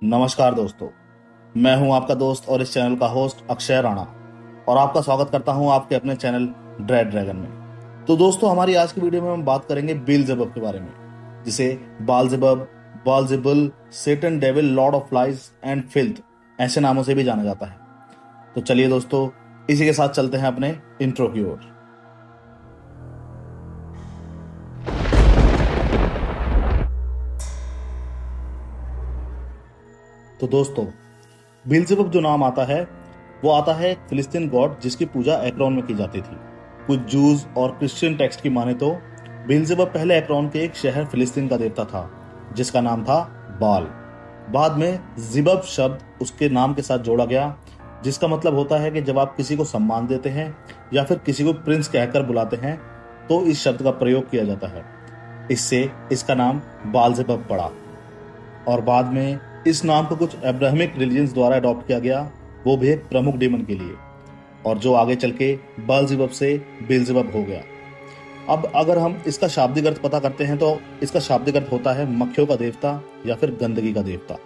नमस्कार दोस्तों, मैं हूं आपका दोस्त और इस चैनल का होस्ट अक्षय राणा और आपका स्वागत करता हूं आपके अपने चैनल ड्रेड ड्रैगन में। तो दोस्तों, हमारी आज की वीडियो में हम बात करेंगे बेल्जेबब के बारे में, जिसे Beelzebub, Beelzebul, Satan, devil, lord of flies and filth ऐसे नामों से भी जाना जाता है। तो चलिए दोस्तों, इसी के साथ चलते हैं अपने इंट्रो की ओर। तो दोस्तों, बेल्जेबब जो नाम आता है वो आता है एक फिलिस्तीन गॉड जिसकी पूजा एक्रोन में की जाती थी। कुछ जूज और क्रिश्चियन टेक्स्ट की माने तो बेल्जेबब पहले एक्रोन के एक शहर फिलिस्तीन का देवता था जिसका नाम था बाल। बाद में जिबब शब्द उसके नाम के साथ जोड़ा गया, जिसका मतलब होता है कि जब आप किसी को सम्मान देते हैं या फिर किसी को प्रिंस कहकर बुलाते हैं तो इस शब्द का प्रयोग किया जाता है। इससे इसका नाम बालजेबब पड़ा और बाद में इस नाम को कुछ अब्राहमिक रिलीजन्स द्वारा अडॉप्ट किया गया, वो भी एक प्रमुख डेमन के लिए, और जो आगे चल के बालजेबब से बेल्जेबब हो गया। अब अगर हम इसका शाब्दिक अर्थ पता करते हैं तो इसका शाब्दिक अर्थ होता है मक्खियों का देवता या फिर गंदगी का देवता।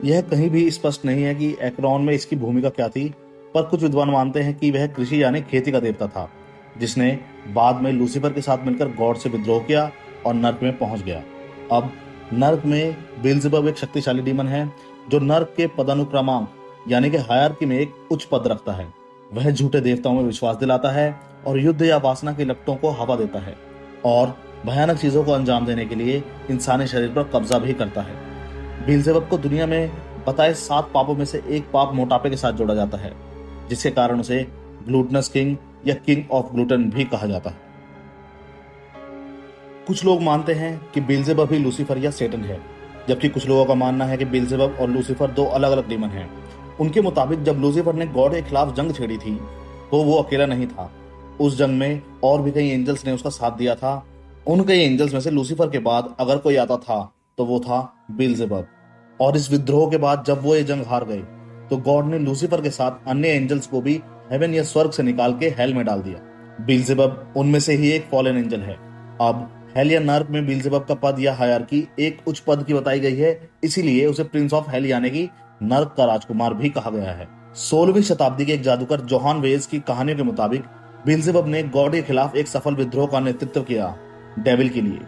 यह कहीं भी स्पष्ट नहीं है कि एक्रोन में इसकी भूमिका क्या थी, पर कुछ विद्वान मानते हैं कि वह कृषि यानी खेती का देवता था, जिसने बाद में लूसीफर के साथ मिलकर गॉड से विद्रोह किया और नर्क में पहुंच गया। अब नर्क में बेल्जेबब एक शक्तिशाली डीमन है जो नर्क के पदानुक्रमांक यानी कि हायरार्की में एक उच्च पद रखता है। वह झूठे देवताओं में विश्वास दिलाता है और युद्ध या वासना के लपटों को हवा देता है और भयानक चीजों को अंजाम देने के लिए इंसानी शरीर पर कब्जा भी करता है। बेल्जेबब को दुनिया में बताए 7 पापों में से एक पाप मोटापे के साथ जोड़ा जाता है, जिसके कारण उसे ग्लूटनस किंग या किंग ऑफ ग्लूटन भी कहा जाता है। कुछ लोग मानते हैं कि बेल्जेबब ही लूसीफर या सेटन है, जबकि कुछ लोगों का मानना है कि बेल्जेबब और लूसीफर दो अलग अलग डीमन हैं। उनके मुताबिक जब लूसीफर ने गॉड के खिलाफ जंग छेड़ी थी तो वो अकेला नहीं था। उस जंग में और भी कई एंजल्स ने उसका साथ दिया था। उन कई एंजल्स में से लूसीफर के बाद अगर कोई आता था तो वो था बेल्जेबब। और इस विद्रोह के बाद जब वो ये जंग हार गए तो गॉड ने लूसीफर के साथ अन्य एंजल्स को भी हेवन या स्वर्ग से निकाल के हेल में डाल दिया। बेल्जेबब उनमें से ही एक फॉलन एंजल है। अब हेल या नर्क में बेल्जेबब का पद या हायरार्की एक उच्च पद की बताई गई है, इसीलिए उसे प्रिंस ऑफ हेल यानी कि नर्क का राजकुमार भी कहा गया है। 16वीं शताब्दी के एक जादूगर जोहान वेज की कहानियों के मुताबिक बेल्जेबब ने गॉड के खिलाफ एक सफल विद्रोह का नेतृत्व किया डेविल के लिए,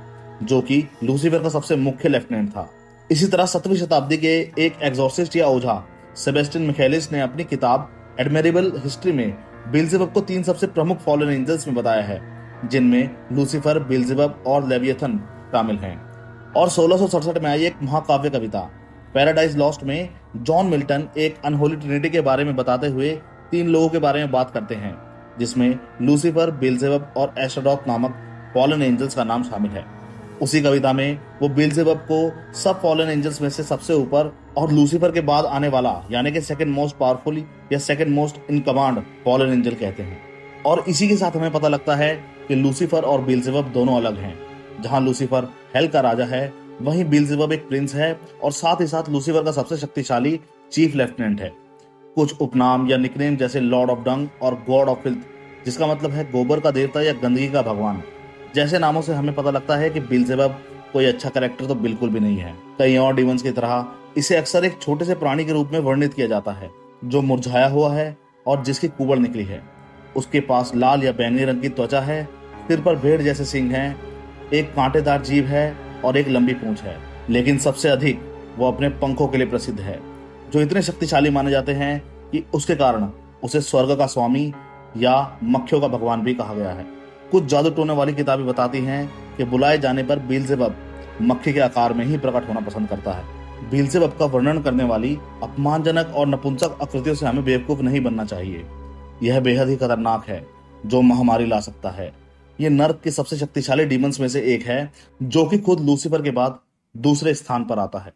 जो कि लूसीफर का सबसे मुख्य लेफ्टिनेंट था। इसी तरह 7वीं शताब्दी के एक एग्जॉर्सिस्ट या ओझा सेबेस्टियन मिखेलिस ने अपनी किताब एडमेरेबल हिस्ट्री में बेल्जेबब को 3 सबसे प्रमुख फॉलन एंजल्स में बताया है, जिनमें लूसीफर, बेल्जेबब और लेवियथन शामिल हैं। और 1667 में आई एक महाकाव्य कविता पैराडाइज लॉस्ट में जॉन मिल्टन एक अनहोली ट्रिनिटी के बारे में बताते हुए 3 लोगों के बारे में बात करते हैं, जिसमें लूसीफर, बेल्जेबब और एस्ट्रोडॉक नामक फॉलन एंजल्स का नाम शामिल है। उसी कविता में वो बेल्जेबब को सब फॉलन एंजल्स में से सबसे ऊपर और लूसीफर के बाद आने वाला यानी कि सेकंड मोस्ट पावरफुल या second most in command fallen angel कहते हैं। और इसी के साथ हमें पता लगता है कि लूसीफर और बेल्जेबब दोनों अलग हैं। जहां लूसीफर हेल का राजा है, वहीं बेल्जेबब एक प्रिंस है और साथ ही साथ लूसीफर का सबसे शक्तिशाली चीफ लेफ्टिनेंट है। कुछ उपनाम या निकनेम जैसे लॉर्ड ऑफ डंग और गॉड ऑफ फिल्थ, जिसका मतलब है गोबर का देवता या गंदगी का भगवान, जैसे नामों से हमें पता लगता है कि बेल्जेबब कोई अच्छा कैरेक्टर तो बिल्कुल भी नहीं है। कई और डीमंस की तरह इसे अक्सर एक छोटे से प्राणी के रूप में वर्णित किया जाता है जो मुरझाया हुआ है और जिसकी कुबड़ निकली है। उसके पास लाल या बैंगनी रंग की त्वचा है, सिर पर भेड़ जैसे सींग हैं, एक कांटेदार जीभ है और एक लंबी पूंछ है। लेकिन सबसे अधिक वो अपने पंखों के लिए प्रसिद्ध है, जो इतने शक्तिशाली माने जाते हैं कि उसके कारण उसे स्वर्ग का स्वामी या मक्खियों का भगवान भी कहा गया है। कुछ जादू टोने वाली किताबें बताती हैं कि बुलाए जाने पर बेल्जेबब मक्खी के आकार में ही प्रकट होना पसंद करता है। बेल्जेबब का वर्णन करने वाली अपमानजनक और नपुंसक आकृतियों से हमें बेवकूफ नहीं बनना चाहिए। यह बेहद ही खतरनाक है, जो महामारी ला सकता है। यह नर्क के सबसे शक्तिशाली डीमंस में से एक है, जो कि खुद लूसीफर के बाद दूसरे स्थान पर आता है।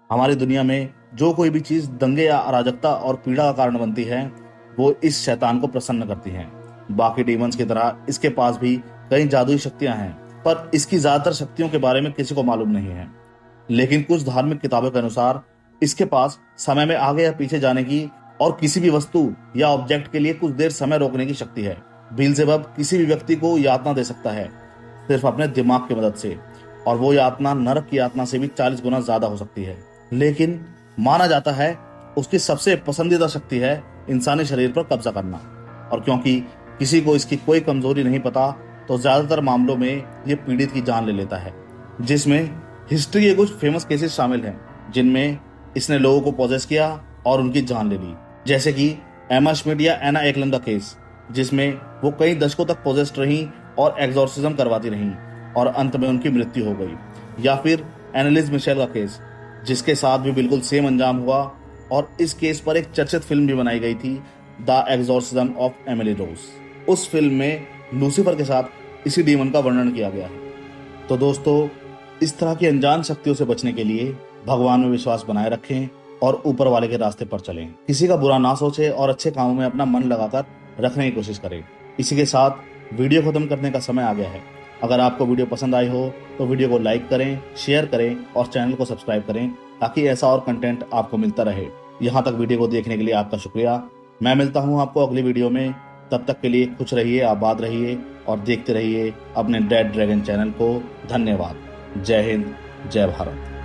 हमारी दुनिया में जो कोई भी चीज दंगे या अराजकता और पीड़ा का कारण बनती है, वो इस शैतान को प्रसन्न करती है। बाकी डीमंस की तरह इसके पास भी कई जादुई शक्तियां हैं, पर इसकी ज्यादातर शक्तियों के बारे में किसी को मालूम नहीं है। लेकिन कुछ धार्मिक किताबों के अनुसार इसके पास समय में आगे या पीछे जाने की और किसी भी वस्तु या ऑब्जेक्ट के लिए कुछ देर समय रोकने की शक्ति है। बेल्जेबब किसी भी व्यक्ति को यातना दे सकता है सिर्फ अपने दिमाग की मदद से, और वो यातना नरक की यातना से भी 40 गुना ज्यादा हो सकती है। लेकिन माना जाता है उसकी सबसे पसंदीदा शक्ति है इंसानी शरीर पर कब्जा करना। और क्योंकि किसी को इसकी कोई कमजोरी नहीं पता, तो ज्यादातर मामलों में ये पीड़ित की जान ले लेता है, जिसमें हिस्ट्री के कुछ फेमस केसेस शामिल हैं जिनमें इसने लोगों को पॉजेस किया और उनकी जान ले ली। जैसे कि एमा श्मिड या एना एकलन का केस, जिसमें वो कई दशकों तक पॉजेस्ड रहीं और एग्जॉर्सिज्म करवाती रहीं और अंत में उनकी मृत्यु हो गई। या फिर एनालिस मिशेल का केस, जिसके साथ भी बिल्कुल सेम अंजाम हुआ और इस केस पर एक चर्चित फिल्म भी बनाई गई थी, the exorcism of Emily Rose. उस फिल्म में लूसीफर के साथ इसी डीमन का वर्णन किया गया है। तो दोस्तों, इस तरह की अनजान शक्तियों से बचने के लिए भगवान में विश्वास बनाए रखें और ऊपर वाले के रास्ते पर चलें। किसी का बुरा ना सोचें और अच्छे कामों में अपना मन लगाकर रखने की कोशिश करें। इसी के साथ वीडियो खत्म करने का समय आ गया है। अगर आपको वीडियो पसंद आई हो तो वीडियो को लाइक करें, शेयर करें और चैनल को सब्सक्राइब करें, ताकि ऐसा और कंटेंट आपको मिलता रहे। यहाँ तक वीडियो को देखने के लिए आपका शुक्रिया। मैं मिलता हूँ आपको अगली वीडियो में। तब तक के लिए खुश रहिए, आबाद रहिए और देखते रहिए अपने डेड ड्रैगन चैनल को। धन्यवाद। जय हिंद, जय भारत।